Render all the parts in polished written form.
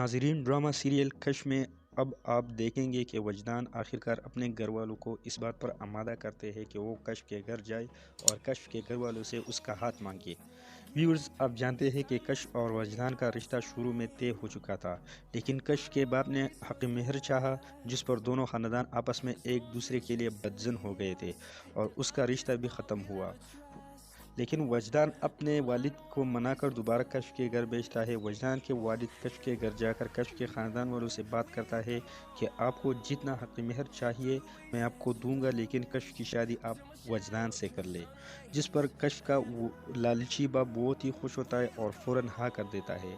ناظرین، drama serial کش میں اب آپ دیکھیں گے کہ وجدان آخرکار اپنے گھر والوں کو اس بات پر آمادہ کرتے ہیں کہ وہ کش کے گھر جائے اور کش کے گھر والوں سے اس کا ہاتھ مانگے۔ ویورز، آپ جانتے ہیں کہ کش اور وجدان کا رشتہ شروع میں طے ہو چکا تھا، لیکن کش کے باپ نے حق مہر چاہا، جس پر دونوں خاندان آپس میں ایک دوسرے کے لیے بدظن ہو گئے تھے اور اس کا رشتہ بھی ختم ہوا۔ لیکن وجدان اپنے والد کو منا کر دوبارہ کش کے گھر بھیجتا ہے۔ وجدان کے والد کش کے گھر جا کر کش کے خاندان والوں سے بات کرتا ہے کہ آپ کو جتنا حق مہر چاہیے میں آپ کو دوں گا، لیکن کش کی شادی آپ وجدان سے کر لے، جس پر کش کا لالچی باپ بہت ہی خوش ہوتا ہے اور فوراً ہاں کر دیتا ہے۔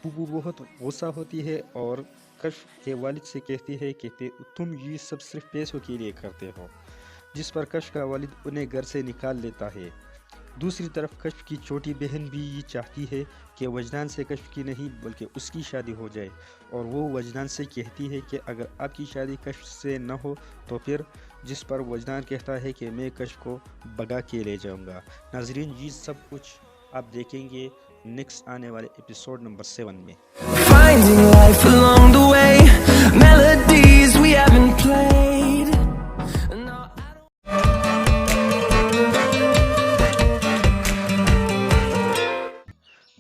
پوپو بہت غصہ ہوتی ہے اور کش کے والد سے کہتی ہے کہ تم یہ سب صرف پیسوں کے لیے کرتے ہو، جس پر کش کا والد انہیں گھر سے نکال لیتا ہے۔ دوسری طرف کش کی چھوٹی بہن بھی یہ چاہتی ہے کہ وجدان سے کش کی نہیں بلکہ اس کی شادی ہو جائے، اور وہ وجدان سے کہتی ہے کہ اگر آپ کی شادی کش سے نہ ہو تو پھر، جس پر وجدان کہتا ہے کہ میں کش کو بگا کے لے جاؤں گا۔ ناظرین، یہ سب کچھ آپ دیکھیں گے نیکسٹ آنے والے ایپیسوڈ نمبر 7 میں۔ Finding life along the way, melodies we haven't played. No,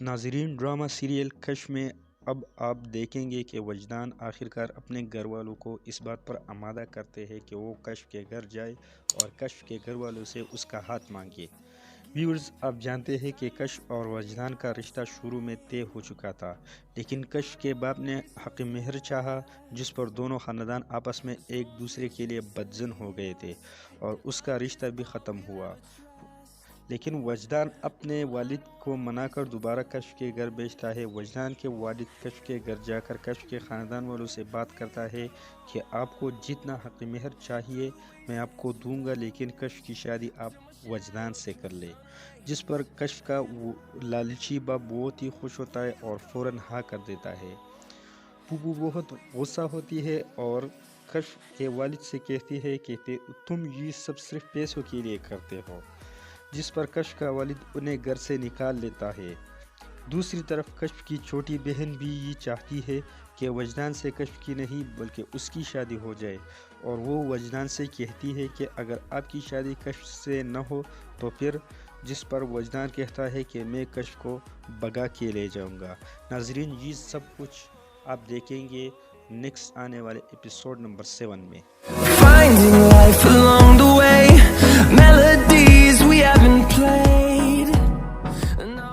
ناظرین، ڈرامہ سیریل کش میں اب آپ دیکھیں گے کہ وجدان آخرکار اپنے گھر والوں کو اس بات پر آمادہ کرتے ہیں کہ وہ کش کے گھر جائے اور کش کے گھر والوں سے اس کا ہاتھ مانگے۔ ویورز، آپ جانتے ہیں کہ کش اور وجدان کا رشتہ شروع میں طے ہو چکا تھا، لیکن کش کے باپ نے حق مہر چاہا، جس پر دونوں خاندان آپس میں ایک دوسرے کے لیے بدظن ہو گئے تھے اور اس کا رشتہ بھی ختم ہوا۔ لیکن وجدان اپنے والد کو منا کر دوبارہ کش کے گھر بھیجتا ہے۔ وجدان کے والد کش کے گھر جا کر کش کے خاندان والوں سے بات کرتا ہے کہ آپ کو جتنا حق مہر چاہیے میں آپ کو دوں گا، لیکن کش کی شادی آپ وجدان سے کر لے، جس پر کش کا لالچی باپ بہت ہی خوش ہوتا ہے اور فوراً ہاں کر دیتا ہے۔ پوپو بہت غصہ ہوتی ہے اور کش کے والد سے کہتی ہے کہ تم یہ سب صرف پیسوں کے لیے کرتے ہو، جس پر کش کا والد انہیں گھر سے نکال لیتا ہے۔ دوسری طرف کش کی چھوٹی بہن بھی یہ چاہتی ہے کہ وجدان سے کش کی نہیں بلکہ اس کی شادی ہو جائے، اور وہ وجدان سے کہتی ہے کہ اگر آپ کی شادی کش سے نہ ہو تو پھر، جس پر وجدان کہتا ہے کہ میں کش کو بگا کے لے جاؤں گا۔ ناظرین، یہ سب کچھ آپ دیکھیں گے نیکسٹ آنے والے ایپیسوڈ نمبر 7 میں۔ finding life along the way, melodies we haven't played. No,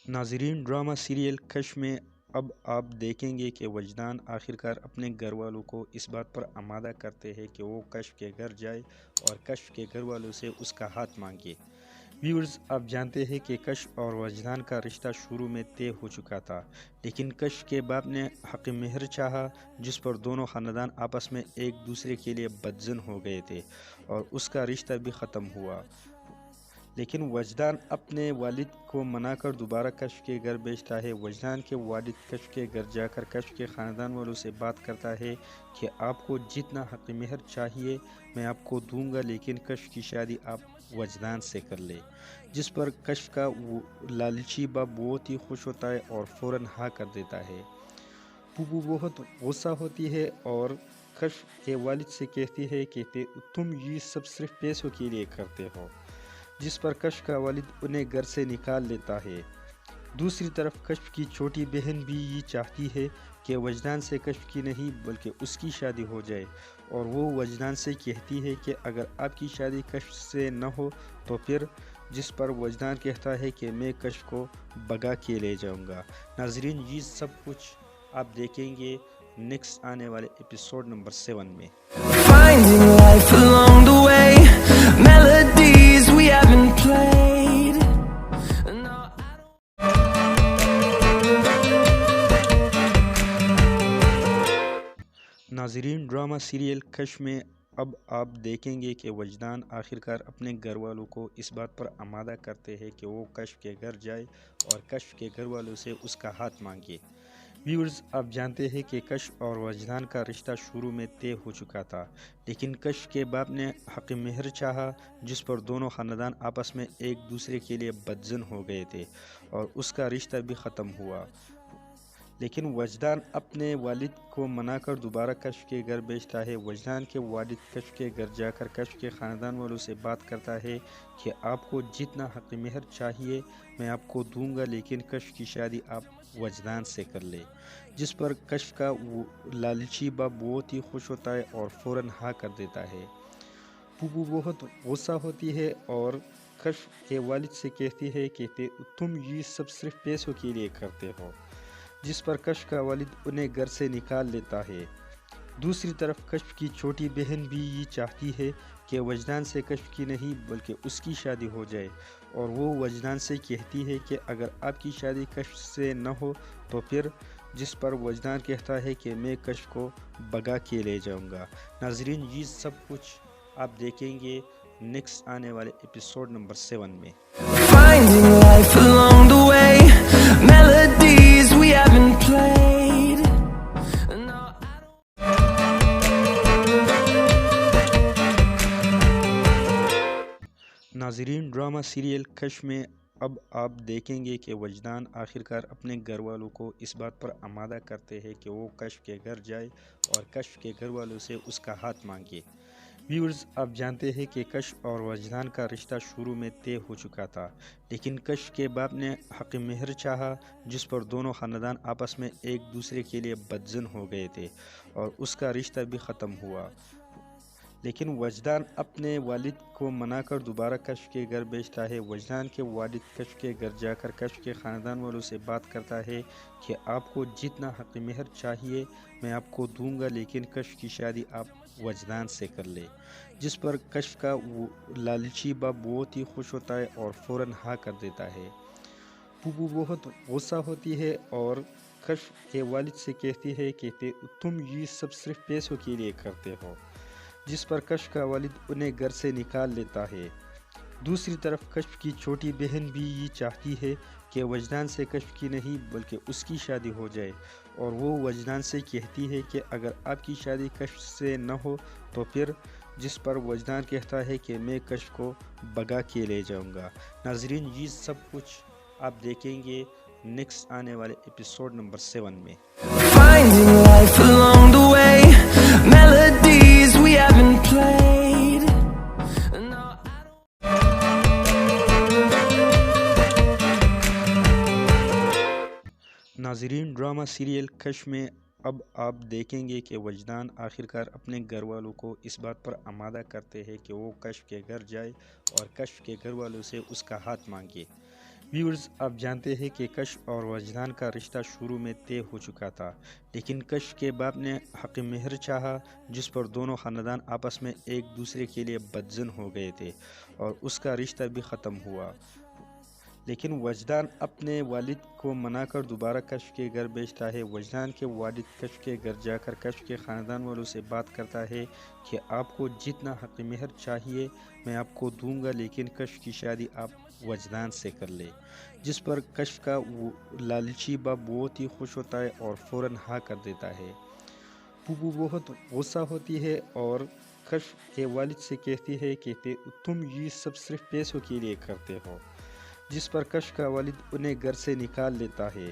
ناظرین، ڈرامہ سیریل کش میں اب آپ دیکھیں گے کہ وجدان آخرکار اپنے گھر والوں کو اس بات پر آمادہ کرتے ہیں کہ وہ کش کے گھر جائے اور کش کے گھر والوں سے اس کا ہاتھ مانگے۔ ویورز، آپ جانتے ہیں کہ کش اور وجدان کا رشتہ شروع میں طے ہو چکا تھا، لیکن کش کے باپ نے حق مہر چاہا، جس پر دونوں خاندان آپس میں ایک دوسرے کے لیے بدظن ہو گئے تھے اور اس کا رشتہ بھی ختم ہوا۔ لیکن وجدان اپنے والد کو منا کر دوبارہ کش کے گھر بھیجتا ہے۔ وجدان کے والد کش کے گھر جا کر کش کے خاندان والوں سے بات کرتا ہے کہ آپ کو جتنا حق مہر چاہیے میں آپ کو دوں گا، لیکن کش کی شادی آپ وجدان سے کر لے، جس پر کش کا لالچی باپ بہت ہی خوش ہوتا ہے اور فوراً ہاں کر دیتا ہے۔ پوپو بہت غصہ ہوتی ہے اور کش کے والد سے کہتی ہے کہ تم یہ سب صرف پیسوں کے لیے کرتے ہو، جس پر کش کا والد انہیں گھر سے نکال لیتا ہے۔ دوسری طرف کش کی چھوٹی بہن بھی یہ چاہتی ہے کہ وجدان سے کش کی نہیں بلکہ اس کی شادی ہو جائے، اور وہ وجدان سے کہتی ہے کہ اگر آپ کی شادی کش سے نہ ہو تو پھر، جس پر وجدان کہتا ہے کہ میں کش کو بگا کے لے جاؤں گا۔ ناظرین، یہ سب کچھ آپ دیکھیں گے نیکسٹ آنے والے ایپیسوڈ نمبر 7 میں۔ finding life along the way, melodies we haven't played. No, ناظرین، ڈرامہ سیریل کش میں اب آپ دیکھیں گے کہ وجدان آخرکار اپنے گھر والوں کو اس بات پر آمادہ کرتے ہیں کہ وہ کش کے گھر جائے اور کش کے گھر والوں سے اس کا ہاتھ مانگے۔ ویورز، آپ جانتے ہیں کہ کشف اور وجدان کا رشتہ شروع میں طے ہو چکا تھا، لیکن کشف کے باپ نے حق مہر چاہا، جس پر دونوں خاندان آپس میں ایک دوسرے کے لیے بدظن ہو گئے تھے اور اس کا رشتہ بھی ختم ہوا۔ لیکن وجدان اپنے والد کو منا کر دوبارہ کشف کے گھر بھیجتا ہے۔ وجدان کے والد کشف کے گھر جا کر کشف کے خاندان والوں سے بات کرتا ہے کہ آپ کو جتنا حق مہر چاہیے میں آپ کو دوں گا، لیکن کشف کی شادی آپ وجدان سے کر لے، جس پر کشف کا لالچی باپ بہت ہی خوش ہوتا ہے اور فوراً ہاں کر دیتا ہے۔ پھوپھو بہت غصہ ہوتی ہے اور کشف کے والد سے کہتی ہے کہ تم یہ سب صرف پیسوں کے لیے کرتے ہو، جس پر کشف کا والد انہیں گھر سے نکال لیتا ہے۔ دوسری طرف کشف کی چھوٹی بہن بھی یہ چاہتی ہے کہ وجدان سے کشف کی نہیں بلکہ اس کی شادی ہو جائے، اور وہ وجدان سے کہتی ہے کہ اگر آپ کی شادی کشف سے نہ ہو تو پھر، جس پر وجدان کہتا ہے کہ میں کشف کو بگا کے لے جاؤں گا۔ ناظرین، یہ سب کچھ آپ دیکھیں گے نیکسٹ آنے والے ایپیسوڈ نمبر 7 میں۔ Finding life along the way, melodies we haven't played. No, ناظرین، ڈرامہ سیریل کشف میں اب آپ دیکھیں گے کہ وجدان آخرکار اپنے گھر والوں کو اس بات پر آمادہ کرتے ہیں کہ وہ کشف کے گھر جائے اور کشف کے گھر والوں سے اس کا ہاتھ مانگے۔ ویورز، آپ جانتے ہیں کہ کشف اور وجدان کا رشتہ شروع میں طے ہو چکا تھا، لیکن کشف کے باپ نے حق مہر چاہا، جس پر دونوں خاندان آپس میں ایک دوسرے کے لیے بدظن ہو گئے تھے اور اس کا رشتہ بھی ختم ہوا۔ لیکن وجدان اپنے والد کو منا کر دوبارہ کشف کے گھر بھیجتا ہے۔ وجدان کے والد کشف کے گھر جا کر کشف کے خاندان والوں سے بات کرتا ہے کہ آپ کو جتنا حق مہر چاہیے میں آپ کو دوں گا، لیکن کشف کی شادی آپ وجدان سے کر لے، جس پر کشف کا لالچی باپ بہت ہی خوش ہوتا ہے اور فوراً ہاں کر دیتا ہے۔ پھوپھو بہت غصہ ہوتی ہے اور کشف کے والد سے کہتی ہے کہ تم یہ سب صرف پیسوں کے لیے کرتے ہو، جس پر کشف کا والد انہیں گھر سے نکال لیتا ہے۔ دوسری طرف کشف کی چھوٹی بہن بھی یہ چاہتی ہے کہ وجدان سے کشف کی نہیں بلکہ اس کی شادی ہو جائے، اور وہ وجدان سے کہتی ہے کہ اگر آپ کی شادی کشف سے نہ ہو تو پھر، جس پر وجدان کہتا ہے کہ میں کشف کو بگا کے لے جاؤں گا۔ ناظرین، یہ سب کچھ آپ دیکھیں گے نیکسٹ آنے والے ایپیسوڈ نمبر 7 میں۔ finding life along the way, melodies we haven't played. No, ناظرین، ڈرامہ سیریل کشف میں اب آپ دیکھیں گے کہ وجدان آخرکار اپنے گھر والوں کو اس بات پر آمادہ کرتے ہیں کہ وہ کشف کے گھر جائے اور کشف کے گھر والوں سے اس کا ہاتھ مانگے۔ ویورز، آپ جانتے ہیں کہ کشف اور وجدان کا رشتہ شروع میں طے ہو چکا تھا، لیکن کشف کے باپ نے حق مہر چاہا، جس پر دونوں خاندان آپس میں ایک دوسرے کے لیے بدظن ہو گئے تھے اور اس کا رشتہ بھی ختم ہوا۔ لیکن وجدان اپنے والد کو منا کر دوبارہ کشف کے گھر بھیجتا ہے۔ وجدان کے والد کشف کے گھر جا کر کشف کے خاندان والوں سے بات کرتا ہے کہ آپ کو جتنا حق مہر چاہیے میں آپ کو دوں گا، لیکن کشف کی شادی آپ وجدان سے کر لے، جس پر کشف کا لالچی باپ بہت ہی خوش ہوتا ہے اور فوراً ہاں کر دیتا ہے۔ پھوپھو بہت غصہ ہوتی ہے اور کشف کے والد سے کہتی ہے کہ تم یہ سب صرف پیسوں کے لیے کرتے ہو، جس پر کشف کا والد انہیں گھر سے نکال لیتا ہے۔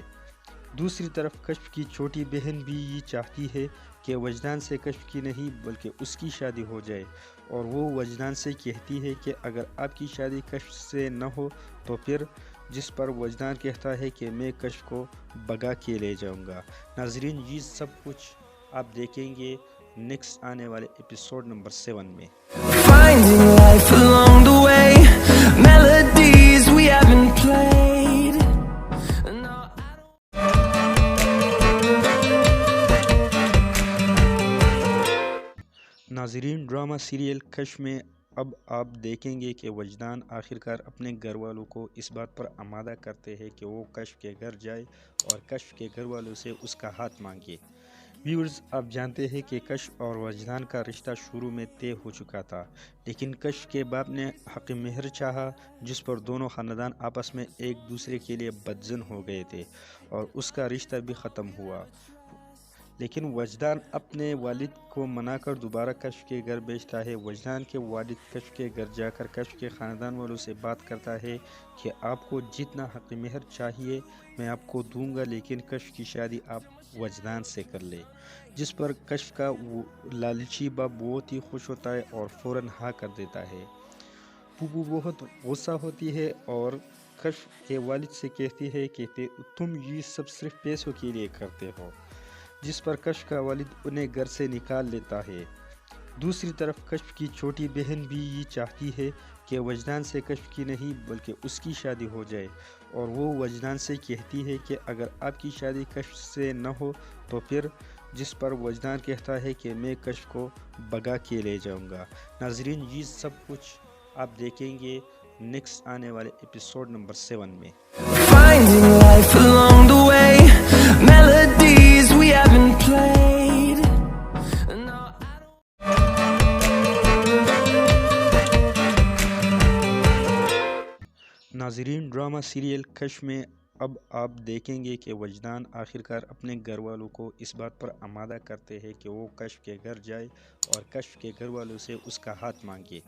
دوسری طرف کشف کی چھوٹی بہن بھی یہ چاہتی ہے کہ وجدان سے کشف کی نہیں بلکہ اس کی شادی ہو جائے، اور وہ وجدان سے کہتی ہے کہ اگر آپ کی شادی کشف سے نہ ہو تو پھر، جس پر وجدان کہتا ہے کہ میں کشف کو بگا کے لے جاؤں گا۔ ناظرین، یہ سب کچھ آپ دیکھیں گے نیکسٹ آنے والے ایپیسوڈ نمبر 7 میں۔ finding life along the way, melodies we haven't played. No, ناظرین، ڈرامہ سیریل کشف میں اب آپ دیکھیں گے کہ وجدان آخرکار اپنے گھر والوں کو اس بات پر آمادہ کرتے ہیں کہ وہ کشف کے گھر جائے اور کشف کے گھر والوں سے اس کا ہاتھ مانگے۔ ویورز، آپ جانتے ہیں کہ کشف اور وجدان کا رشتہ شروع میں طے ہو چکا تھا، لیکن کشف کے باپ نے حق مہر چاہا، جس پر دونوں خاندان آپس میں ایک دوسرے کے لیے بدظن ہو گئے تھے اور اس کا رشتہ بھی ختم ہوا۔ لیکن وجدان اپنے والد کو منا کر دوبارہ کشف کے گھر بھیجتا ہے۔ وجدان کے والد کشف کے گھر جا کر کشف کے خاندان والوں سے بات کرتا ہے کہ آپ کو جتنا حق مہر چاہیے میں آپ کو دوں گا، لیکن کشف کی شادی آپ وجدان سے کر لے، جس پر کشف کا لالچی باپ بہت ہی خوش ہوتا ہے اور فوراً ہاں کر دیتا ہے۔ پوپو بہت غصہ ہوتی ہے اور کشف کے والد سے کہتی ہے کہ تم یہ سب صرف پیسوں کے لیے کرتے ہو، جس پر کشف کا والد انہیں گھر سے نکال لیتا ہے۔ دوسری طرف کشف کی چھوٹی بہن بھی یہ چاہتی ہے کہ وجدان سے کشف کی نہیں بلکہ اس کی شادی ہو جائے، اور وہ وجدان سے کہتی ہے کہ اگر آپ کی شادی کشف سے نہ ہو تو پھر، جس پر وجدان کہتا ہے کہ میں کشف کو بگا کے لے جاؤں گا۔ ناظرین، یہ سب کچھ آپ دیکھیں گے نیکسٹ آنے والے ایپیسوڈ نمبر 7 میں۔ Finding life along the way, melodies we haven't played. No, ناظرین، ڈرامہ سیریل کشف میں اب آپ دیکھیں گے کہ وجدان آخرکار اپنے گھر والوں کو اس بات پر آمادہ کرتے ہیں کہ وہ کشف کے گھر جائے اور کشف کے گھر والوں سے اس کا ہاتھ مانگے۔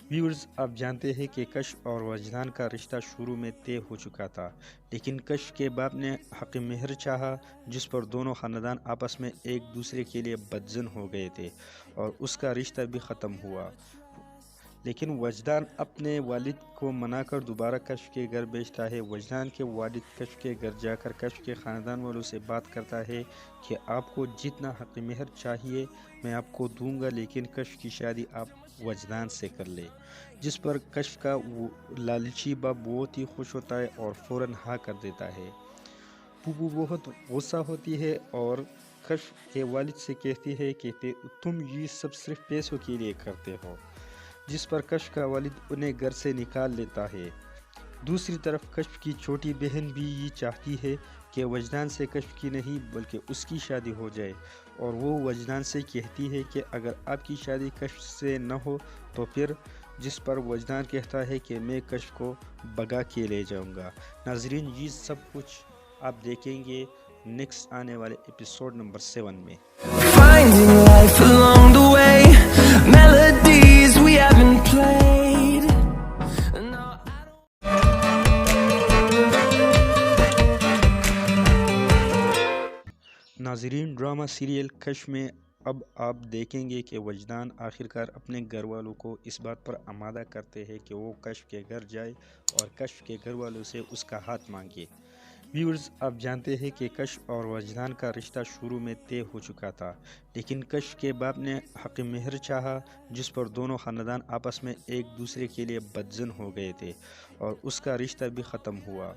ویورز، آپ جانتے ہیں کہ کشف اور وجدان کا رشتہ شروع میں طے ہو چکا تھا، لیکن کشف کے باپ نے حق مہر چاہا، جس پر دونوں خاندان آپس میں ایک دوسرے کے لیے بدظن ہو گئے تھے اور اس کا رشتہ بھی ختم ہوا۔ لیکن وجدان اپنے والد کو منا کر دوبارہ کشف کے گھر بھیجتا ہے۔ وجدان کے والد کشف کے گھر جا کر کشف کے خاندان والوں سے بات کرتا ہے کہ آپ کو جتنا حق مہر چاہیے میں آپ کو دوں گا، لیکن کشف کی شادی آپ وجدان سے کر لے، جس پر کشف کا لالچی باپ بہت ہی خوش ہوتا ہے اور فوراً ہاں کر دیتا ہے۔ پوپو بہت غصہ ہوتی ہے اور کشف کے والد سے کہتی ہے کہ تم یہ سب صرف پیسوں کے لیے کرتے ہو، جس پر کشف کا والد انہیں گھر سے نکال لیتا ہے۔ دوسری طرف کشف کی چھوٹی بہن بھی یہ چاہتی ہے کہ وجدان سے کشف کی نہیں بلکہ اس کی شادی ہو جائے، اور وہ وجدان سے کہتی ہے کہ اگر آپ کی شادی کشف سے نہ ہو تو پھر، جس پر وجدان کہتا ہے کہ میں کشف کو بگا کے لے جاؤں گا۔ ناظرین، یہ سب کچھ آپ دیکھیں گے نیکسٹ آنے والے ایپیسوڈ نمبر 7 میں۔ finding life along the way, melodies we haven't played. No, ناظرین، ڈرامہ سیریل کشف میں اب آپ دیکھیں گے کہ وجدان آخرکار اپنے گھر والوں کو اس بات پر آمادہ کرتے ہیں کہ وہ کشف کے گھر جائے اور کشف کے گھر والوں سے اس کا ہاتھ مانگے۔ ویورز، آپ جانتے ہیں کہ کشف اور وجدان کا رشتہ شروع میں طے ہو چکا تھا، لیکن کشف کے باپ نے حق مہر چاہا، جس پر دونوں خاندان آپس میں ایک دوسرے کے لیے بدظن ہو گئے تھے اور اس کا رشتہ بھی ختم ہوا۔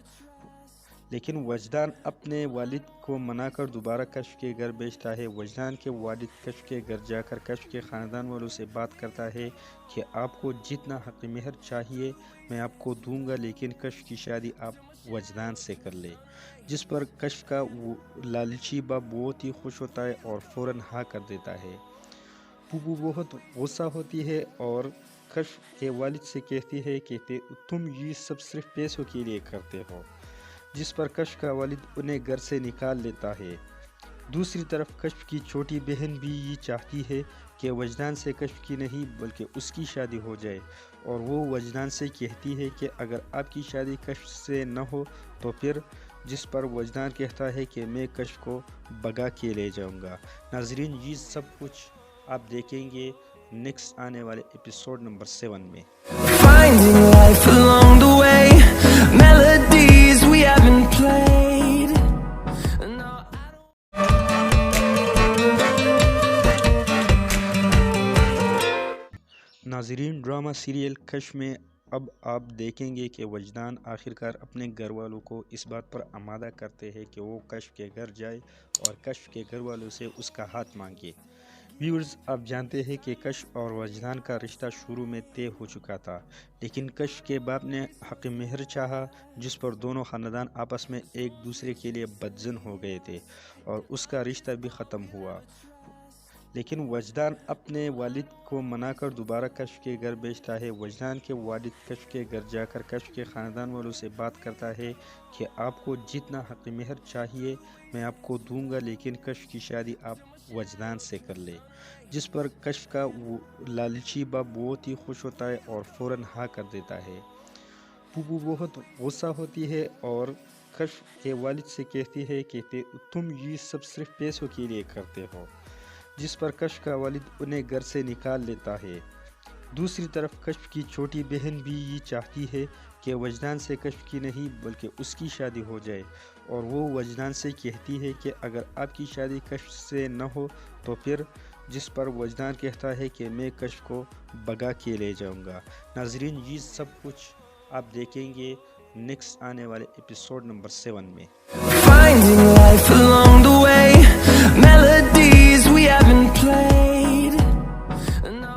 لیکن وجدان اپنے والد کو منا کر دوبارہ کشف کے گھر بھیجتا ہے۔ وجدان کے والد کشف کے گھر جا کر کشف کے خاندان والوں سے بات کرتا ہے کہ آپ کو جتنا حق مہر چاہیے میں آپ کو دوں گا، لیکن کشف کی شادی آپ وجدان سے کر لے، جس پر کشف کا لالچی باپ بہت ہی خوش ہوتا ہے اور فوراً ہاں کر دیتا ہے۔ پوپو بہت غصہ ہوتی ہے اور کشف کے والد سے کہتی ہے کہ تم یہ سب صرف پیسوں کے لیے کرتے ہو، جس پر کشف کا والد انہیں گھر سے نکال لیتا ہے۔ دوسری طرف کشف کی چھوٹی بہن بھی یہ چاہتی ہے کہ وجدان سے کشف کی نہیں بلکہ اس کی شادی ہو جائے، اور وہ وجدان سے کہتی ہے کہ اگر آپ کی شادی کشف سے نہ ہو تو پھر، جس پر وجدان کہتا ہے کہ میں کشف کو بگا کے لے جاؤں گا۔ ناظرین، یہ سب کچھ آپ دیکھیں گے نیکسٹ آنے والے ایپیسوڈ نمبر 7 میں۔ finding life along the way, melodies we haven't played. No, ناظرین، ڈرامہ سیریل کشف میں اب آپ دیکھیں گے کہ وجدان آخرکار اپنے گھر والوں کو اس بات پر آمادہ کرتے ہیں کہ وہ کشف کے گھر جائے اور کشف کے گھر والوں سے اس کا ہاتھ مانگے۔ ویورز، آپ جانتے ہیں کہ کشف اور وجدان کا رشتہ شروع میں طے ہو چکا تھا، لیکن کشف کے باپ نے حق مہر چاہا، جس پر دونوں خاندان آپس میں ایک دوسرے کے لیے بدظن ہو گئے تھے اور اس کا رشتہ بھی ختم ہوا۔ لیکن وجدان اپنے والد کو منا کر دوبارہ کشف کے گھر بھیجتا ہے۔ وجدان کے والد کشف کے گھر جا کر کشف کے خاندان والوں سے بات کرتا ہے کہ آپ کو جتنا حق مہر چاہیے میں آپ کو دوں گا، لیکن کشف کی شادی آپ وجدان سے کر لے، جس پر کشف کا لالچی باپ بہت ہی خوش ہوتا ہے اور فوراً ہاں کر دیتا ہے۔ پوپو بہت غصہ ہوتی ہے اور کشف کے والد سے کہتی ہے کہ تم یہ سب صرف پیسوں کے لیے کرتے ہو، جس پر کشف کا والد انہیں گھر سے نکال لیتا ہے۔ دوسری طرف کشف کی چھوٹی بہن بھی یہ چاہتی ہے کہ وجدان سے کشف کی نہیں بلکہ اس کی شادی ہو جائے، اور وہ وجدان سے کہتی ہے کہ اگر آپ کی شادی کشف سے نہ ہو تو پھر، جس پر وجدان کہتا ہے کہ میں کشف کو بگا کے لے جاؤں گا۔ ناظرین، یہ سب کچھ آپ دیکھیں گے نیکسٹ آنے والے ایپیسوڈ نمبر 7 میں۔ Finding life along the way, melodies we haven't played. No,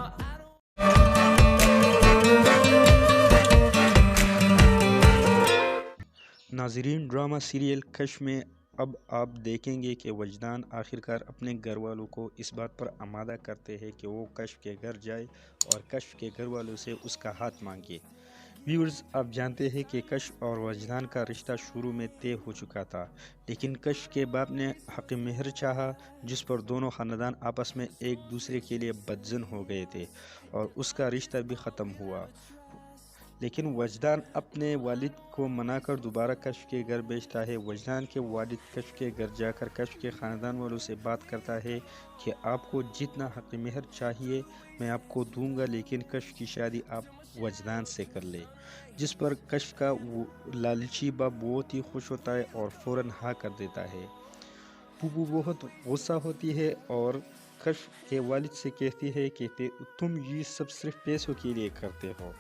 ناظرین، ڈرامہ سیریل کشف میں اب آپ دیکھیں گے کہ وجدان آخرکار اپنے گھر والوں کو اس بات پر آمادہ کرتے ہیں کہ وہ کشف کے گھر جائے اور کشف کے گھر والوں سے اس کا ہاتھ مانگے۔ ویورز، آپ جانتے ہیں کہ کشف اور وجدان کا رشتہ شروع میں طے ہو چکا تھا، لیکن کشف کے باپ نے حق مہر چاہا، جس پر دونوں خاندان آپس میں ایک دوسرے کے لیے بدظن ہو گئے تھے اور اس کا رشتہ بھی ختم ہوا۔ لیکن وجدان اپنے والد کو منا کر دوبارہ کشف کے گھر بھیجتا ہے۔ وجدان کے والد کشف کے گھر جا کر کشف کے خاندان والوں سے بات کرتا ہے کہ آپ کو جتنا حق مہر چاہیے میں آپ کو دوں گا، لیکن کشف کی شادی آپ وجدان سے کر لے، جس پر کشف کا لالچی باپ بہت ہی خوش ہوتا ہے اور فوراً ہاں کر دیتا ہے۔ پوپو بہت غصہ ہوتی ہے اور کشف کے والد سے کہتی ہے کہ تم یہ سب صرف پیسوں کے لیے کرتے ہو،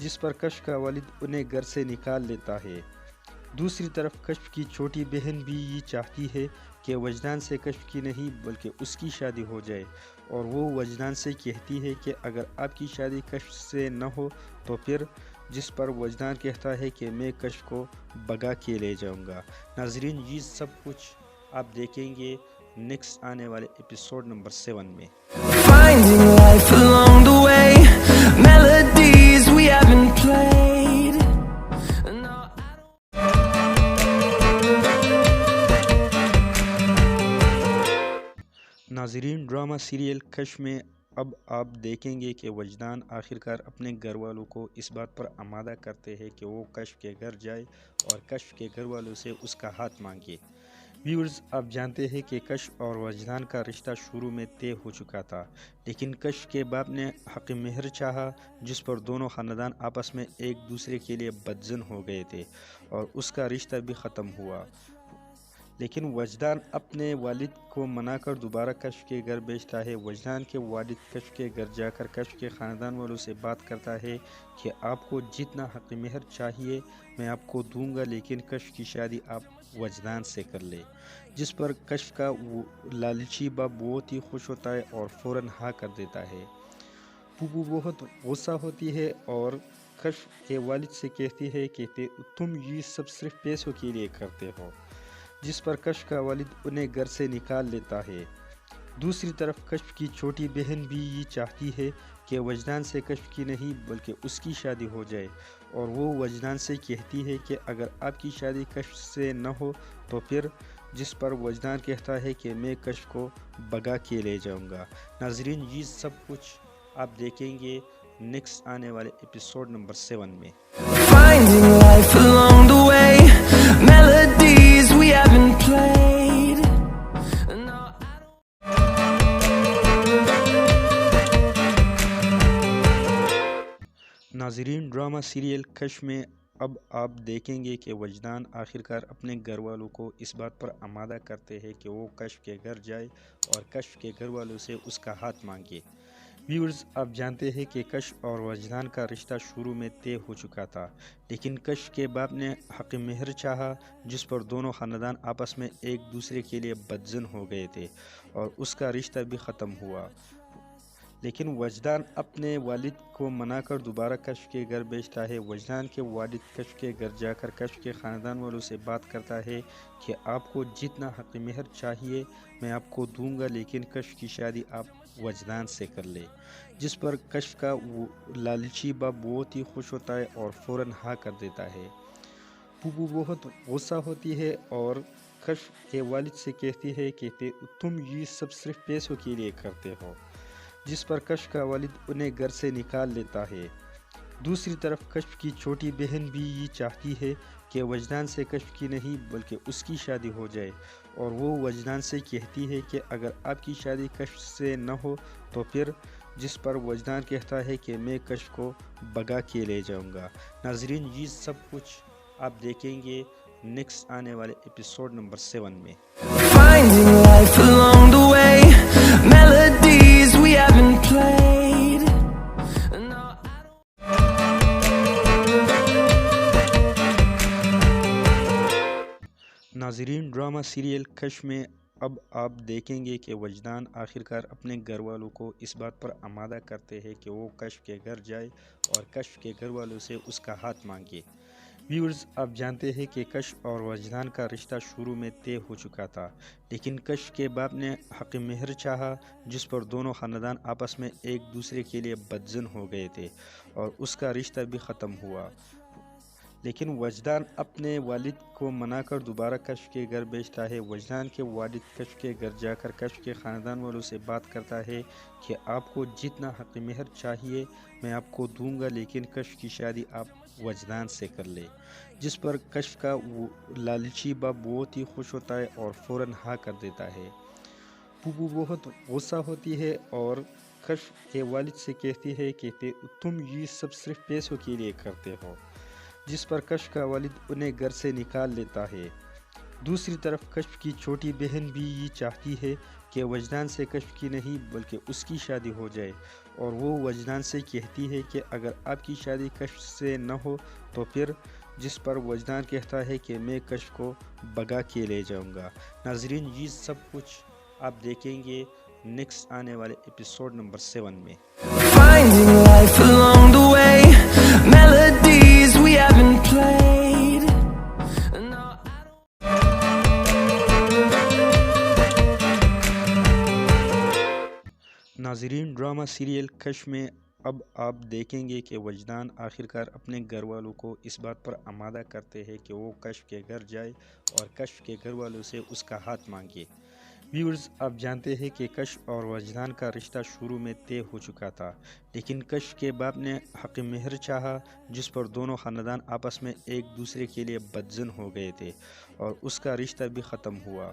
جس پر کشف کا والد انہیں گھر سے نکال لیتا ہے۔ دوسری طرف کشف کی چھوٹی بہن بھی یہ چاہتی ہے کہ وجدان سے کشف کی نہیں بلکہ اس کی شادی ہو جائے، اور وہ وجدان سے کہتی ہے کہ اگر آپ کی شادی کشف سے نہ ہو تو پھر، جس پر وجدان کہتا ہے کہ میں کشف کو بگا کے لے جاؤں گا۔ ناظرین، یہ سب کچھ آپ دیکھیں گے نیکسٹ آنے والے ایپیسوڈ نمبر 7 میں۔ finding life along the way, melodies we haven't played. No, ناظرین، ڈرامہ سیریل کشف میں اب آپ دیکھیں گے کہ وجدان آخرکار اپنے گھر والوں کو اس بات پر آمادہ کرتے ہیں کہ وہ کشف کے گھر جائے اور کشف کے گھر والوں سے اس کا ہاتھ مانگے۔ ویورز، آپ جانتے ہیں کہ کشف اور وجدان کا رشتہ شروع میں طے ہو چکا تھا، لیکن کشف کے باپ نے حق مہر چاہا، جس پر دونوں خاندان آپس میں ایک دوسرے کے لیے بدظن ہو گئے تھے اور اس کا رشتہ بھی ختم ہوا۔ لیکن وجدان اپنے والد کو منا کر دوبارہ کشف کے گھر بھیجتا ہے۔ وجدان کے والد کشف کے گھر جا کر کشف کے خاندان والوں سے بات کرتا ہے کہ آپ کو جتنا حق مہر چاہیے میں آپ کو دوں گا، لیکن کشف کی شادی آپ وجدان سے کر لے، جس پر کشف کا لالچی باپ بہت ہی خوش ہوتا ہے اور فوراً ہاں کر دیتا ہے۔ پوپو بہت غصہ ہوتی ہے اور کشف کے والد سے کہتی ہے کہ تم یہ سب صرف پیسوں کے لیے کرتے ہو، جس پر کشف کا والد انہیں گھر سے نکال لیتا ہے۔ دوسری طرف کشف کی چھوٹی بہن بھی یہ چاہتی ہے کہ وجدان سے کشف کی نہیں بلکہ اس کی شادی ہو جائے، اور وہ وجدان سے کہتی ہے کہ اگر آپ کی شادی کشف سے نہ ہو تو پھر، جس پر وجدان کہتا ہے کہ میں کشف کو بگا کے لے جاؤں گا۔ ناظرین، یہ سب کچھ آپ دیکھیں گے نیکسٹ آنے والے ایپیسوڈ نمبر 7 میں۔ finding life along the way, melodies we haven't played. No, ناظرین، ڈرامہ سیریل کشف میں اب آپ دیکھیں گے کہ وجدان آخرکار اپنے گھر والوں کو اس بات پر آمادہ کرتے ہیں کہ وہ کشف کے گھر جائے اور کشف کے گھر والوں سے اس کا ہاتھ مانگے۔ ویورز، آپ جانتے ہیں کہ کشف اور وجدان کا رشتہ شروع میں طے ہو چکا تھا، لیکن کشف کے باپ نے حق مہر چاہا، جس پر دونوں خاندان آپس میں ایک دوسرے کے لیے بدظن ہو گئے تھے اور اس کا رشتہ بھی ختم ہوا۔ لیکن وجدان اپنے والد کو منا کر دوبارہ کشف کے گھر بھیجتا ہے۔ وجدان کے والد کشف کے گھر جا کر کشف کے خاندان والوں سے بات کرتا ہے کہ آپ کو جتنا حق مہر چاہیے میں آپ کو دوں گا، لیکن کشف کی شادی آپ وجدان سے کر لے، جس پر کشف کا لالچی باپ بہت ہی خوش ہوتا ہے اور فوراً ہاں کر دیتا ہے۔ پوپو بہت غصہ ہوتی ہے اور کشف کے والد سے کہتی ہے کہ تم یہ سب صرف پیسوں کے لیے کرتے ہو، جس پر کشف کا والد انہیں گھر سے نکال لیتا ہے۔ دوسری طرف کشف کی چھوٹی بہن بھی یہ چاہتی ہے کہ وجدان سے کشف کی نہیں بلکہ اس کی شادی ہو جائے، اور وہ وجدان سے کہتی ہے کہ اگر آپ کی شادی کشف سے نہ ہو تو پھر، جس پر وجدان کہتا ہے کہ میں کشف کو بگا کے لے جاؤں گا۔ ناظرین، یہ سب کچھ آپ دیکھیں گے نیکسٹ آنے والے ایپیسوڈ نمبر 7 میں۔ Finding life along the way, melodies we haven't played. No, ناظرین، ڈرامہ سیریل کشف میں اب آپ دیکھیں گے کہ وجدان آخرکار اپنے گھر والوں کو اس بات پر آمادہ کرتے ہیں کہ وہ کشف کے گھر جائے اور کشف کے گھر والوں سے اس کا ہاتھ مانگے۔ ویورز، آپ جانتے ہیں کہ کشف اور وجدان کا رشتہ شروع میں طے ہو چکا تھا، لیکن کشف کے باپ نے حق مہر چاہا، جس پر دونوں خاندان آپس میں ایک دوسرے کے لیے بدظن ہو گئے تھے اور اس کا رشتہ بھی ختم ہوا۔ لیکن وجدان اپنے والد کو منا کر دوبارہ کشف کے گھر بھیجتا ہے۔ وجدان کے والد کشف کے گھر جا کر کشف کے خاندان والوں سے بات کرتا ہے کہ آپ کو جتنا حق مہر چاہیے میں آپ کو دوں گا، لیکن کشف کی شادی آپ وجدان سے کر لے، جس پر کشف کا لالچی باپ بہت ہی خوش ہوتا ہے اور فوراً ہاں کر دیتا ہے۔ پوپو بہت غصہ ہوتی ہے اور کشف کے والد سے کہتی ہے کہ تم یہ سب صرف پیسوں کے لیے کرتے ہو، جس پر کشف کا والد انہیں گھر سے نکال لیتا ہے۔ دوسری طرف کشف کی چھوٹی بہن بھی یہ چاہتی ہے کہ وجدان سے کشف کی نہیں بلکہ اس کی شادی ہو جائے، اور وہ وجدان سے کہتی ہے کہ اگر آپ کی شادی کشف سے نہ ہو تو پھر، جس پر وجدان کہتا ہے کہ میں کشف کو بگا کے لے جاؤں گا۔ ناظرین، یہ سب کچھ آپ دیکھیں گے نیکسٹ آنے والے ایپیسوڈ نمبر 7 میں۔ finding life along the way, melodies we haven't played. No, ناظرین، ڈرامہ سیریل کشف میں اب آپ دیکھیں گے کہ وجدان آخرکار اپنے گھر والوں کو اس بات پر آمادہ کرتے ہیں کہ وہ کشف کے گھر جائے اور کشف کے گھر والوں سے اس کا ہاتھ مانگے۔ ویورز، آپ جانتے ہیں کہ کشف اور وجدان کا رشتہ شروع میں طے ہو چکا تھا، لیکن کشف کے باپ نے حق مہر چاہا، جس پر دونوں خاندان آپس میں ایک دوسرے کے لیے بدظن ہو گئے تھے اور اس کا رشتہ بھی ختم ہوا۔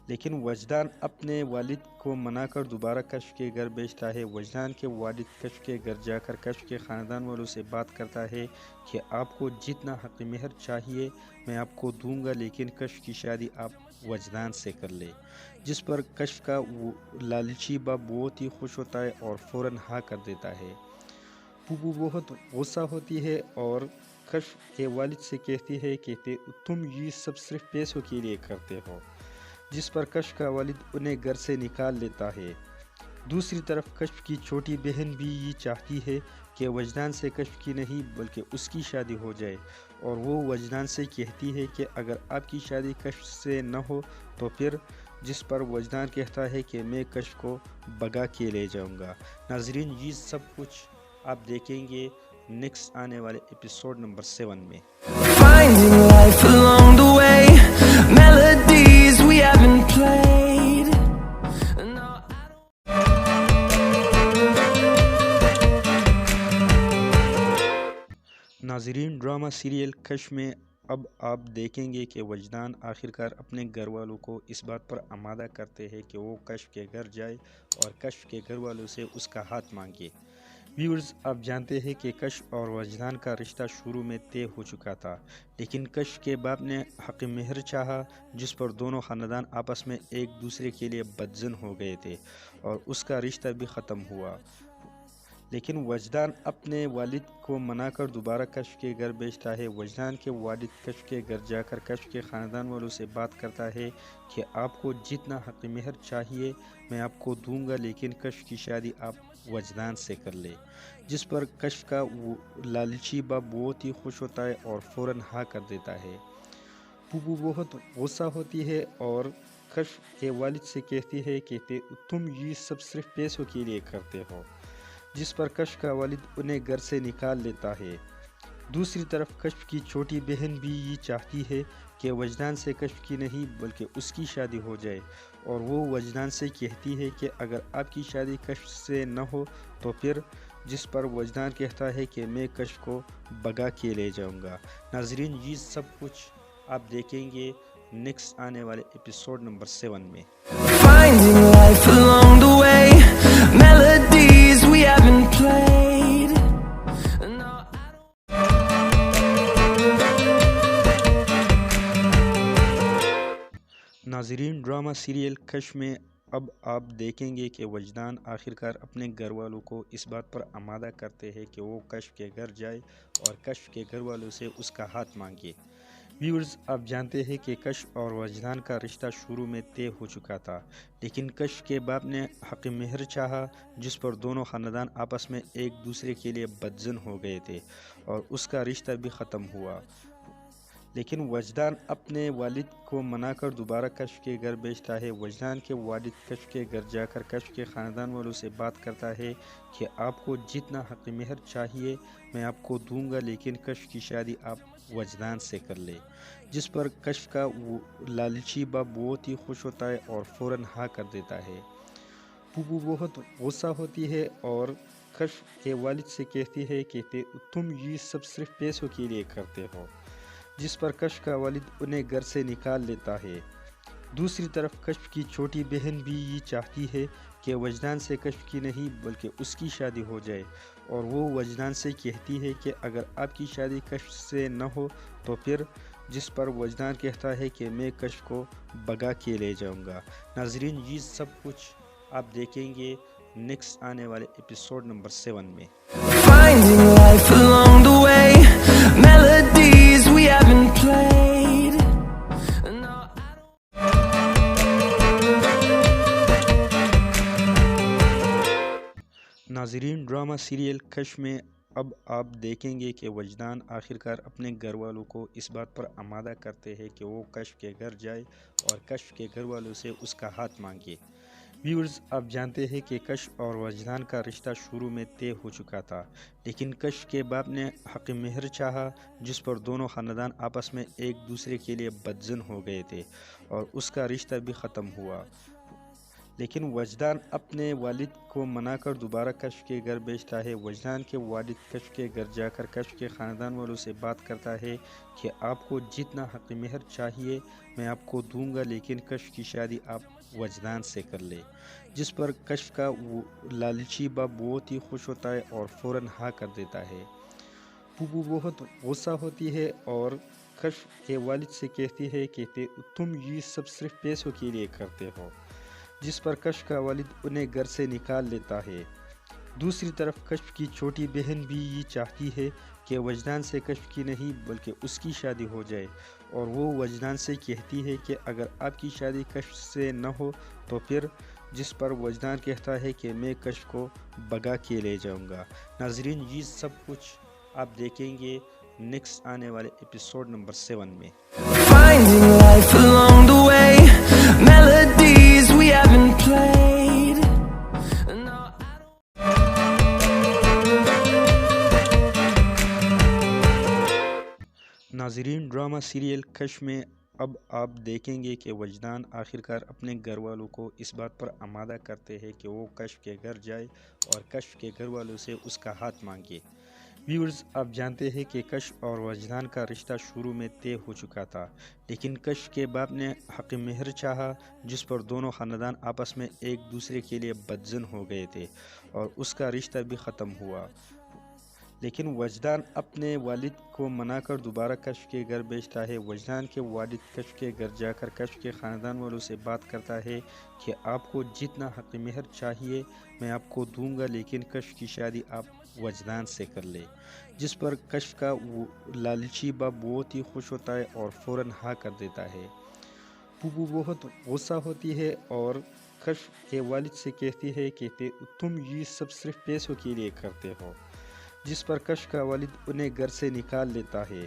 لیکن وجدان اپنے والد کو منا کر دوبارہ کشف کے گھر بھیجتا ہے۔ وجدان کے والد کشف کے گھر جا کر کشف کے خاندان والوں سے بات کرتا ہے کہ آپ کو جتنا حق مہر چاہیے میں آپ کو دوں گا، لیکن کشف کی شادی آپ وجدان سے کر لے، جس پر کشف کا لالچی باپ بہت ہی خوش ہوتا ہے اور فوراً ہاں کر دیتا ہے۔ پوپو بہت غصہ ہوتی ہے اور کشف کے والد سے کہتی ہے کہ تم یہ سب صرف پیسوں کے لیے کرتے ہو، جس پر کشف کا والد انہیں گھر سے نکال لیتا ہے۔ دوسری طرف کشف کی چھوٹی بہن بھی یہ چاہتی ہے کہ وجدان سے کشف کی نہیں بلکہ اس کی شادی ہو جائے، اور وہ وجدان سے کہتی ہے کہ اگر آپ کی شادی کشف سے نہ ہو تو پھر، جس پر وجدان کہتا ہے کہ میں کشف کو بگا کے لے جاؤں گا۔ ناظرین، یہ سب کچھ آپ دیکھیں گے نیکسٹ آنے والے ایپیسوڈ نمبر 7 میں۔ finding life along the way, melodies we haven't played. No, ناظرین، ڈرامہ سیریل کشف میں اب آپ دیکھیں گے کہ وجدان آخرکار اپنے گھر والوں کو اس بات پر آمادہ کرتے ہیں کہ وہ کشف کے گھر جائے اور کشف کے گھر والوں سے اس کا ہاتھ مانگے۔ ویورز، آپ جانتے ہیں کہ کشف اور وجدان کا رشتہ شروع میں طے ہو چکا تھا، لیکن کشف کے باپ نے حق مہر چاہا، جس پر دونوں خاندان آپس میں ایک دوسرے کے لیے بدظن ہو گئے تھے اور اس کا رشتہ بھی ختم ہوا۔ لیکن وجدان اپنے والد کو منا کر دوبارہ کشف کے گھر بھیجتا ہے۔ وجدان کے والد کشف کے گھر جا کر کشف کے خاندان والوں سے بات کرتا ہے کہ آپ کو جتنا حق مہر چاہیے میں آپ کو دوں گا، لیکن کشف کی شادی آپ وجدان سے کر لے، جس پر کشف کا لالچی باپ بہت ہی خوش ہوتا ہے اور فوراً ہاں کر دیتا ہے۔ پوپو بہت غصہ ہوتی ہے اور کشف کے والد سے کہتی ہے کہ تم یہ سب صرف پیسوں کے لیے کرتے ہو، جس پر کشف کا والد انہیں گھر سے نکال لیتا ہے۔ دوسری طرف کشف کی چھوٹی بہن بھی یہ چاہتی ہے کہ وجدان سے کشف کی نہیں بلکہ اس کی شادی ہو جائے، اور وہ وجدان سے کہتی ہے کہ اگر آپ کی شادی کشف سے نہ ہو تو پھر، جس پر وجدان کہتا ہے کہ میں کشف کو بگا کے لے جاؤں گا۔ ناظرین، یہ سب کچھ آپ دیکھیں گے نیکسٹ آنے والے ایپیسوڈ نمبر 7 میں۔ Finding life along the way, melodies we haven't played. No, ناظرین، ڈرامہ سیریل کشف میں اب آپ دیکھیں گے کہ وجدان آخرکار اپنے گھر والوں کو اس بات پر آمادہ کرتے ہیں کہ وہ کشف کے گھر جائے اور کشف کے گھر والوں سے اس کا ہاتھ مانگے۔ ویورز، آپ جانتے ہیں کہ کشف اور وجدان کا رشتہ شروع میں طے ہو چکا تھا، لیکن کشف کے باپ نے حق مہر چاہا، جس پر دونوں خاندان آپس میں ایک دوسرے کے لیے بدظن ہو گئے تھے اور اس کا رشتہ بھی ختم ہوا۔ لیکن وجدان اپنے والد کو منا کر دوبارہ کشف کے گھر بھیجتا ہے۔ وجدان کے والد کشف کے گھر جا کر کشف کے خاندان والوں سے بات کرتا ہے کہ آپ کو جتنا حق مہر چاہیے میں آپ کو دوں گا، لیکن کشف کی شادی آپ وجدان سے کر لے، جس پر کشف کا لالچی باپ بہت ہی خوش ہوتا ہے اور فوراً ہاں کر دیتا ہے۔ پوپو بہت غصہ ہوتی ہے اور کشف کے والد سے کہتی ہے کہ تم یہ سب صرف پیسوں کے لیے کرتے ہو، جس پر کشف کا والد انہیں گھر سے نکال لیتا ہے۔ دوسری طرف کشف کی چھوٹی بہن بھی یہ چاہتی ہے کہ وجدان سے کشف کی نہیں بلکہ اس کی شادی ہو جائے، اور وہ وجدان سے کہتی ہے کہ اگر آپ کی شادی کشف سے نہ ہو تو پھر، جس پر وجدان کہتا ہے کہ میں کشف کو بگا کے لے جاؤں گا۔ ناظرین، یہ سب کچھ آپ دیکھیں گے نیکسٹ آنے والے ایپیسوڈ نمبر 7 میں۔ finding life along the way, melodies we haven't played. No, ناظرین، ڈرامہ سیریل کشف میں اب آپ دیکھیں گے کہ وجدان آخرکار اپنے گھر والوں کو اس بات پر آمادہ کرتے ہیں کہ وہ کشف کے گھر جائے اور کشف کے گھر والوں سے اس کا ہاتھ مانگے۔ ویورز، آپ جانتے ہیں کہ کشف اور وجدان کا رشتہ شروع میں طے ہو چکا تھا، لیکن کشف کے باپ نے حق مہر چاہا، جس پر دونوں خاندان آپس میں ایک دوسرے کے لیے بدظن ہو گئے تھے اور اس کا رشتہ بھی ختم ہوا۔ لیکن وجدان اپنے والد کو منا کر دوبارہ کشف کے گھر بھیجتا ہے۔ وجدان کے والد کشف کے گھر جا کر کشف کے خاندان والوں سے بات کرتا ہے کہ آپ کو جتنا حق مہر چاہیے میں آپ کو دوں گا، لیکن کشف کی شادی آپ وجدان سے کر لے، جس پر کشف کا لالچی باپ بہت ہی خوش ہوتا ہے اور فوراً ہاں کر دیتا ہے۔ پوپو بہت غصہ ہوتی ہے اور کشف کے والد سے کہتی ہے کہ تم یہ سب صرف پیسوں کے لیے کرتے ہو، جس پر کشف کا والد انہیں گھر سے نکال لیتا ہے۔ دوسری طرف کشف کی چھوٹی بہن بھی یہ چاہتی ہے کہ وجدان سے کشف کی نہیں بلکہ اس کی شادی ہو جائے، اور وہ وجدان سے کہتی ہے کہ اگر آپ کی شادی کشف سے نہ ہو تو پھر، جس پر وجدان کہتا ہے کہ میں کشف کو بگا کے لے جاؤں گا۔ ناظرین، یہ سب کچھ آپ دیکھیں گے نیکسٹ آنے والے ایپیسوڈ نمبر 7 میں۔ finding life along the way, melodies we haven't played. No, ناظرین، ڈرامہ سیریل کشف میں اب آپ دیکھیں گے کہ وجدان آخرکار اپنے گھر والوں کو اس بات پر آمادہ کرتے ہیں کہ وہ کشف کے گھر جائے اور کشف کے گھر والوں سے اس کا ہاتھ مانگے۔ ویورز، آپ جانتے ہیں کہ کشف اور وجدان کا رشتہ شروع میں طے ہو چکا تھا، لیکن کشف کے باپ نے حق مہر چاہا، جس پر دونوں خاندان آپس میں ایک دوسرے کے لیے بدظن ہو گئے تھے اور اس کا رشتہ بھی ختم ہوا۔ لیکن وجدان اپنے والد کو منا کر دوبارہ کشف کے گھر بھیجتا ہے۔ وجدان کے والد کشف کے گھر جا کر کشف کے خاندان والوں سے بات کرتا ہے کہ آپ کو جتنا حق مہر چاہیے میں آپ کو دوں گا، لیکن کشف کی شادی آپ وجدان سے کر لے، جس پر کشف کا لالچی باپ بہت ہی خوش ہوتا ہے اور فوراً ہاں کر دیتا ہے۔ پھوپھو بہت غصہ ہوتی ہے اور کشف کے والد سے کہتی ہے کہ تم یہ سب صرف پیسوں کے لیے کرتے ہو، جس پر کشف کا والد انہیں گھر سے نکال لیتا ہے۔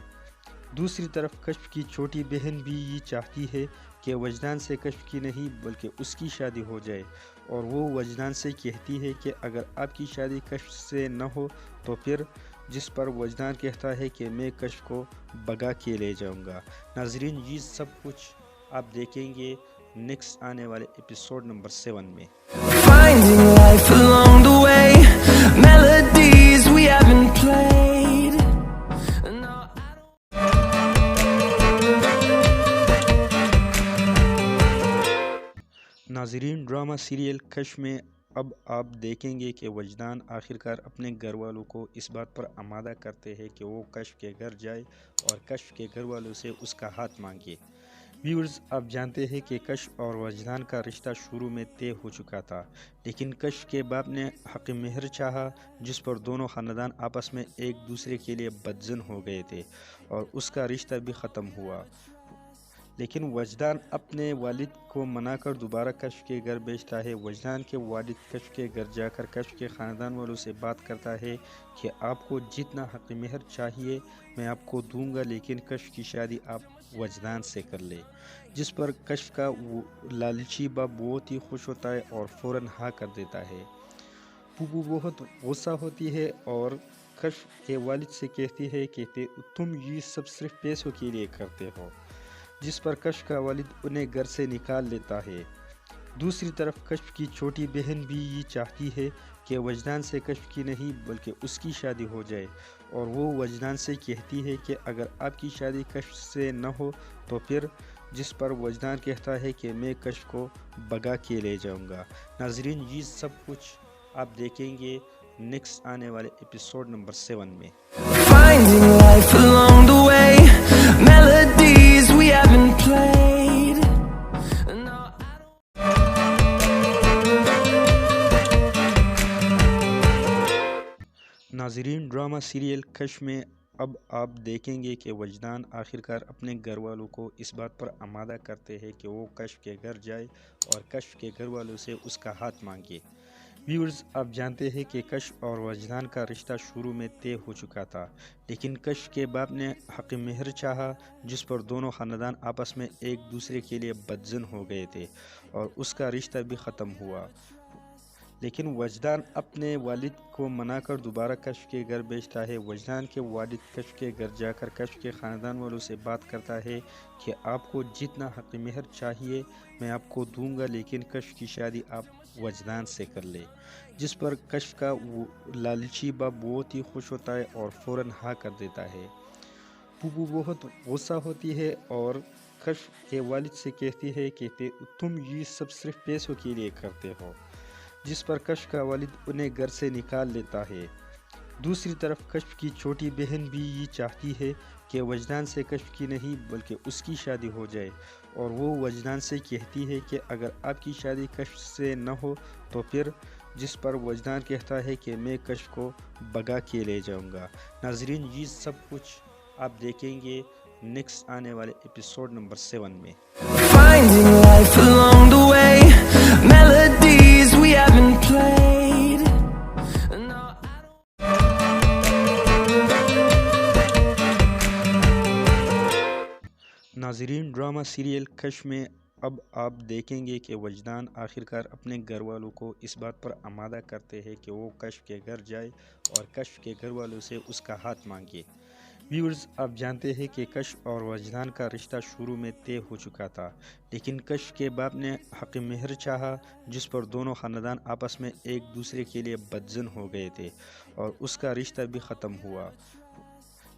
دوسری طرف کشف کی چھوٹی بہن بھی یہ چاہتی ہے کہ وجدان سے کشف کی نہیں بلکہ اس کی شادی ہو جائے، اور وہ وجدان سے کہتی ہے کہ اگر آپ کی شادی کشف سے نہ ہو تو پھر، جس پر وجدان کہتا ہے کہ میں کشف کو بھگا کے لے جاؤں گا۔ ناظرین، یہ سب کچھ آپ دیکھیں گے نیکسٹ آنے والے ایپیسوڈ نمبر 7 میں۔ Finding life along the way, melodies we haven't played. No, ناظرین، ڈرامہ سیریل کشف میں اب آپ دیکھیں گے کہ وجدان آخرکار اپنے گھر والوں کو اس بات پر آمادہ کرتے ہیں کہ وہ کشف کے گھر جائے اور کشف کے گھر والوں سے اس کا ہاتھ مانگے۔ ویورز، آپ جانتے ہیں کہ کشف اور وجدان کا رشتہ شروع میں طے ہو چکا تھا، لیکن کشف کے باپ نے حق مہر چاہا، جس پر دونوں خاندان آپس میں ایک دوسرے کے لیے بدظن ہو گئے تھے اور اس کا رشتہ بھی ختم ہوا۔ لیکن وجدان اپنے والد کو منا کر دوبارہ کشف کے گھر بھیجتا ہے۔ وجدان کے والد کشف کے گھر جا کر کشف کے خاندان والوں سے بات کرتا ہے کہ آپ کو جتنا حق مہر چاہیے میں آپ کو دوں گا، لیکن کشف کی شادی آپ وجدان سے کر لے، جس پر کشف کا لالچی باپ بہت ہی خوش ہوتا ہے اور فوراً ہاں کر دیتا ہے۔ پھوپھو بہت غصہ ہوتی ہے اور کشف کے والد سے کہتی ہے کہ تم یہ سب صرف پیسوں کے لیے کرتے ہو، جس پر کشف کا والد انہیں گھر سے نکال لیتا ہے۔ دوسری طرف کشف کی چھوٹی بہن بھی یہ چاہتی ہے کہ وجدان سے کشف کی نہیں بلکہ اس کی شادی ہو جائے، اور وہ وجدان سے کہتی ہے کہ اگر آپ کی شادی کشف سے نہ ہو تو پھر، جس پر وجدان کہتا ہے کہ میں کشف کو بھگا کے لے جاؤں گا۔ ناظرین، یہ سب کچھ آپ دیکھیں گے نیکسٹ آنے والے ایپیسوڈ نمبر 7 میں۔ finding life along the way, melodies we haven't played. No, ناظرین، ڈرامہ سیریل کشف میں اب آپ دیکھیں گے کہ وجدان آخرکار اپنے گھر والوں کو اس بات پر آمادہ کرتے ہیں کہ وہ کشف کے گھر جائے اور کشف کے گھر والوں سے اس کا ہاتھ مانگے۔ ویورز، آپ جانتے ہیں کہ کشف اور وجدان کا رشتہ شروع میں طے ہو چکا تھا، لیکن کشف کے باپ نے حق مہر چاہا، جس پر دونوں خاندان آپس میں ایک دوسرے کے لیے بدظن ہو گئے تھے اور اس کا رشتہ بھی ختم ہوا۔ لیکن وجدان اپنے والد کو منا کر دوبارہ کشف کے گھر بھیجتا ہے۔ وجدان کے والد کشف کے گھر جا کر کشف کے خاندان والوں سے بات کرتا ہے کہ آپ کو جتنا حق مہر چاہیے میں آپ کو دوں گا، لیکن کشف کی شادی آپ وجدان سے کر لے، جس پر کشف کا لالچی باپ بہت ہی خوش ہوتا ہے اور فوراً ہاں کر دیتا ہے۔ پھوپھو بہت غصہ ہوتی ہے اور کشف کے والد سے کہتی ہے کہ تم یہ سب صرف پیسوں کے لیے کرتے ہو، جس پر کشف کا والد انہیں گھر سے نکال لیتا ہے۔ دوسری طرف کشف کی چھوٹی بہن بھی یہ چاہتی ہے کہ وجدان سے کشف کی نہیں بلکہ اس کی شادی ہو جائے، اور وہ وجدان سے کہتی ہے کہ اگر آپ کی شادی کشف سے نہ ہو تو پھر، جس پر وجدان کہتا ہے کہ میں کشف کو بھگا کے لے جاؤں گا۔ ناظرین، یہ سب کچھ آپ دیکھیں گے نیکسٹ آنے والے ایپیسوڈ نمبر 7 میں۔ finding life along the way, melodies we haven't played. No, ناظرین، ڈرامہ سیریل کشف میں اب آپ دیکھیں گے کہ وجدان آخرکار اپنے گھر والوں کو اس بات پر آمادہ کرتے ہیں کہ وہ کشف کے گھر جائے اور کشف کے گھر والوں سے اس کا ہاتھ مانگے۔ ویورز، آپ جانتے ہیں کہ کشف اور وجدان کا رشتہ شروع میں طے ہو چکا تھا، لیکن کشف کے باپ نے حق مہر چاہا، جس پر دونوں خاندان آپس میں ایک دوسرے کے لیے بدظن ہو گئے تھے اور اس کا رشتہ بھی ختم ہوا۔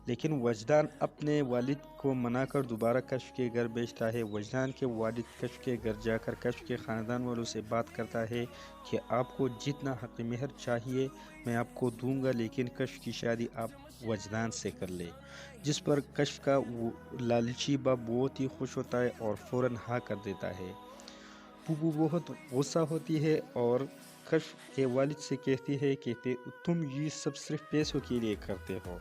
لیکن وجدان اپنے والد کو منا کر دوبارہ کشف کے گھر بھیجتا ہے۔ وجدان کے والد کشف کے گھر جا کر کشف کے خاندان والوں سے بات کرتا ہے کہ آپ کو جتنا حق مہر چاہیے میں آپ کو دوں گا، لیکن کشف کی شادی آپ وجدان سے کر لے، جس پر کشف کا لالچی باپ بہت ہی خوش ہوتا ہے اور فوراً ہاں کر دیتا ہے۔ پھوپھو بہت غصہ ہوتی ہے اور کشف کے والد سے کہتی ہے کہ تم یہ سب صرف پیسوں کے لیے کرتے ہو،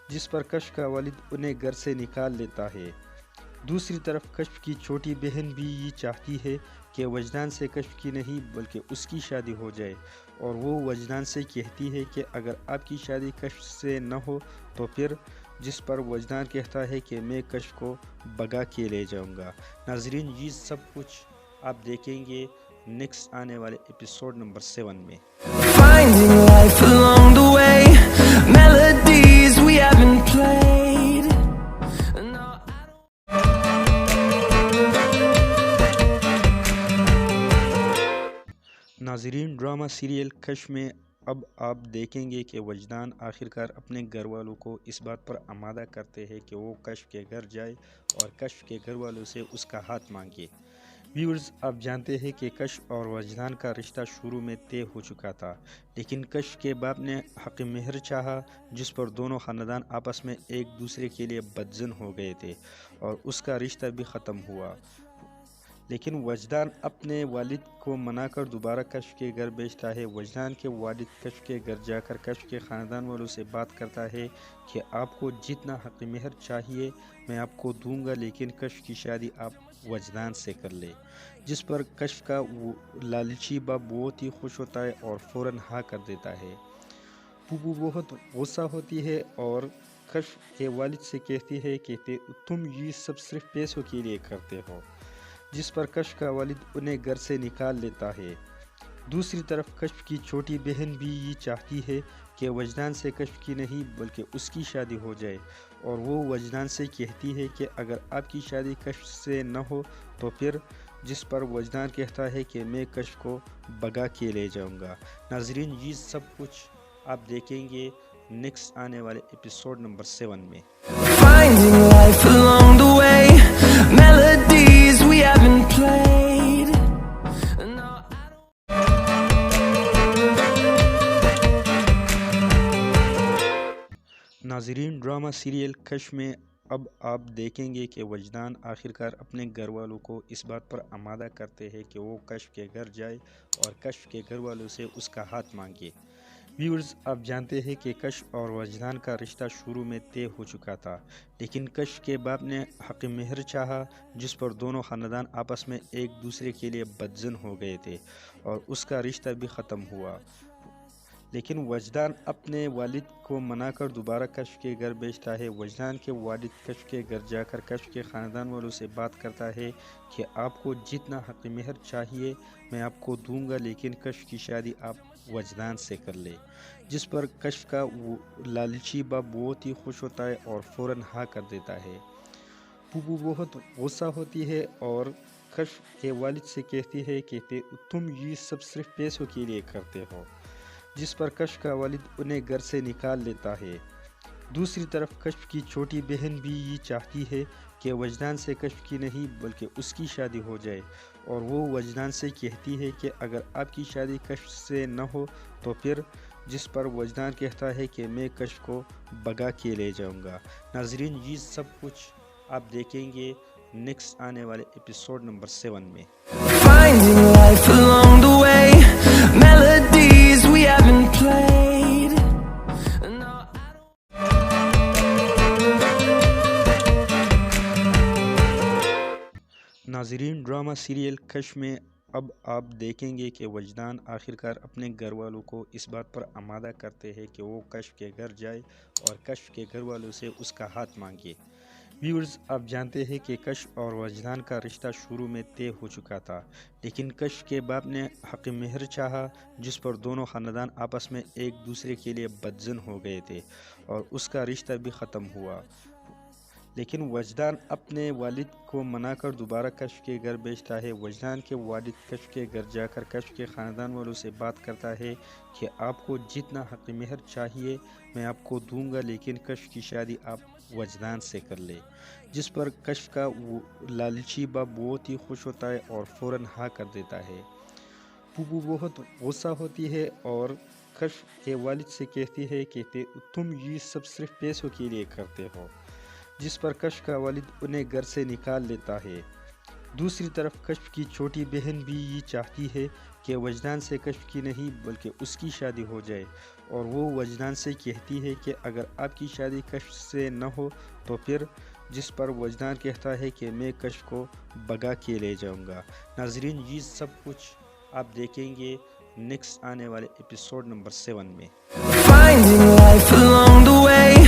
جس پر کشف کا والد انہیں گھر سے نکال لیتا ہے۔ دوسری طرف کشف کی چھوٹی بہن بھی یہ چاہتی ہے کہ وجدان سے کشف کی نہیں بلکہ اس کی شادی ہو جائے، اور وہ وجدان سے کہتی ہے کہ اگر آپ کی شادی کشف سے نہ ہو تو پھر، جس پر وجدان کہتا ہے کہ میں کشف کو بگا کے لے جاؤں گا۔ ناظرین، یہ سب کچھ آپ دیکھیں گے نیکسٹ آنے والے ایپیسوڈ نمبر 7 میں۔ Finding life along the way, melodies we haven't played. No, ناظرین، ڈرامہ سیریل کشف میں اب آپ دیکھیں گے کہ وجدان آخرکار اپنے گھر والوں کو اس بات پر آمادہ کرتے ہیں کہ وہ کشف کے گھر جائے اور کشف کے گھر والوں سے اس کا ہاتھ مانگے۔ ویورز، آپ جانتے ہیں کہ کشف اور وجدان کا رشتہ شروع میں طے ہو چکا تھا، لیکن کشف کے باپ نے حق مہر چاہا، جس پر دونوں خاندان آپس میں ایک دوسرے کے لیے بدظن ہو گئے تھے اور اس کا رشتہ بھی ختم ہوا۔ لیکن وجدان اپنے والد کو منا کر دوبارہ کشف کے گھر بھیجتا ہے۔ وجدان کے والد کشف کے گھر جا کر کشف کے خاندان والوں سے بات کرتا ہے کہ آپ کو جتنا حق مہر چاہیے میں آپ کو دوں گا، لیکن کشف کی شادی آپ وجدان سے کر لے، جس پر کشف کا لالچی باپ بہت ہی خوش ہوتا ہے اور فوراً ہاں کر دیتا ہے۔ پھوپھو بہت غصہ ہوتی ہے اور کشف کے والد سے کہتی ہے کہ تم یہ سب صرف پیسوں کے لیے کرتے ہو، جس پر کشف کا والد انہیں گھر سے نکال لیتا ہے۔ دوسری طرف کشف کی چھوٹی بہن بھی یہ چاہتی ہے کہ وجدان سے کشف کی نہیں بلکہ اس کی شادی ہو جائے، اور وہ وجدان سے کہتی ہے کہ اگر آپ کی شادی کشف سے نہ ہو تو پھر، جس پر وجدان کہتا ہے کہ میں کشف کو بگا کے لے جاؤں گا۔ ناظرین، یہ سب کچھ آپ دیکھیں گے نیکسٹ آنے والے ایپیسوڈ نمبر 7 میں۔ finding life along the way, melodies we haven't played. No, ناظرین، ڈرامہ سیریل کشف میں اب آپ دیکھیں گے کہ وجدان آخرکار اپنے گھر والوں کو اس بات پر آمادہ کرتے ہیں کہ وہ کشف کے گھر جائے اور کشف کے گھر والوں سے اس کا ہاتھ مانگے۔ ویورز، آپ جانتے ہیں کہ کشف اور وجدان کا رشتہ شروع میں طے ہو چکا تھا، لیکن کشف کے باپ نے حق مہر چاہا، جس پر دونوں خاندان آپس میں ایک دوسرے کے لیے بدظن ہو گئے تھے اور اس کا رشتہ بھی ختم ہوا۔ لیکن وجدان اپنے والد کو منا کر دوبارہ کشف کے گھر بھیجتا ہے۔ وجدان کے والد کشف کے گھر جا کر کشف کے خاندان والوں سے بات کرتا ہے کہ آپ کو جتنا حق مہر چاہیے میں آپ کو دوں گا، لیکن کشف کی شادی آپ وجدان سے کر لے، جس پر کشف کا لالچی باپ بہت ہی خوش ہوتا ہے اور فوراً ہاں کر دیتا ہے۔ پھوپھو بہت غصہ ہوتی ہے اور کشف کے والد سے کہتی ہے کہ تم یہ سب صرف پیسوں کے لیے کرتے ہو، جس پر کشف کا والد انہیں گھر سے نکال لیتا ہے۔ دوسری طرف کشف کی چھوٹی بہن بھی یہ چاہتی ہے کہ وجدان سے کشف کی نہیں بلکہ اس کی شادی ہو جائے، اور وہ وجدان سے کہتی ہے کہ اگر آپ کی شادی کشف سے نہ ہو تو پھر، جس پر وجدان کہتا ہے کہ میں کشف کو بگا کے لے جاؤں گا۔ ناظرین، یہ سب کچھ آپ دیکھیں گے نیکسٹ آنے والے ایپیسوڈ نمبر 7 میں۔ finding life along the way, melodies we haven't played. No, ناظرین، ڈرامہ سیریل کشف میں اب آپ دیکھیں گے کہ وجدان آخرکار اپنے گھر والوں کو اس بات پر آمادہ کرتے ہیں کہ وہ کشف کے گھر جائے اور کشف کے گھر والوں سے اس کا ہاتھ مانگے۔ ویورز، آپ جانتے ہیں کہ کشف اور وجدان کا رشتہ شروع میں طے ہو چکا تھا، لیکن کشف کے باپ نے حق مہر چاہا، جس پر دونوں خاندان آپس میں ایک دوسرے کے لیے بدظن ہو گئے تھے اور اس کا رشتہ بھی ختم ہوا۔ لیکن وجدان اپنے والد کو منا کر دوبارہ کشف کے گھر بھیجتا ہے۔ وجدان کے والد کشف کے گھر جا کر کشف کے خاندان والوں سے بات کرتا ہے کہ آپ کو جتنا حق مہر چاہیے میں آپ کو دوں گا، لیکن کشف کی شادی آپ وجدان سے کر لے، جس پر کشف کا لالچی باپ بہت ہی خوش ہوتا ہے اور فوراً ہاں کر دیتا ہے۔ پھوپھو بہت غصہ ہوتی ہے اور کشف کے والد سے کہتی ہے کہ تم یہ سب صرف پیسوں کے لیے کرتے ہو، جس پر کشف کا والد انہیں گھر سے نکال لیتا ہے۔ دوسری طرف کشف کی چھوٹی بہن بھی یہ چاہتی ہے کہ وجدان سے کشف کی نہیں بلکہ اس کی شادی ہو جائے، اور وہ وجدان سے کہتی ہے کہ اگر آپ کی شادی کشف سے نہ ہو تو پھر، جس پر وجدان کہتا ہے کہ میں کشف کو بھگا کے لے جاؤں گا۔ ناظرین، یہ سب کچھ آپ دیکھیں گے نیکسٹ آنے والے ایپیسوڈ نمبر 7 میں۔ Finding life along the way.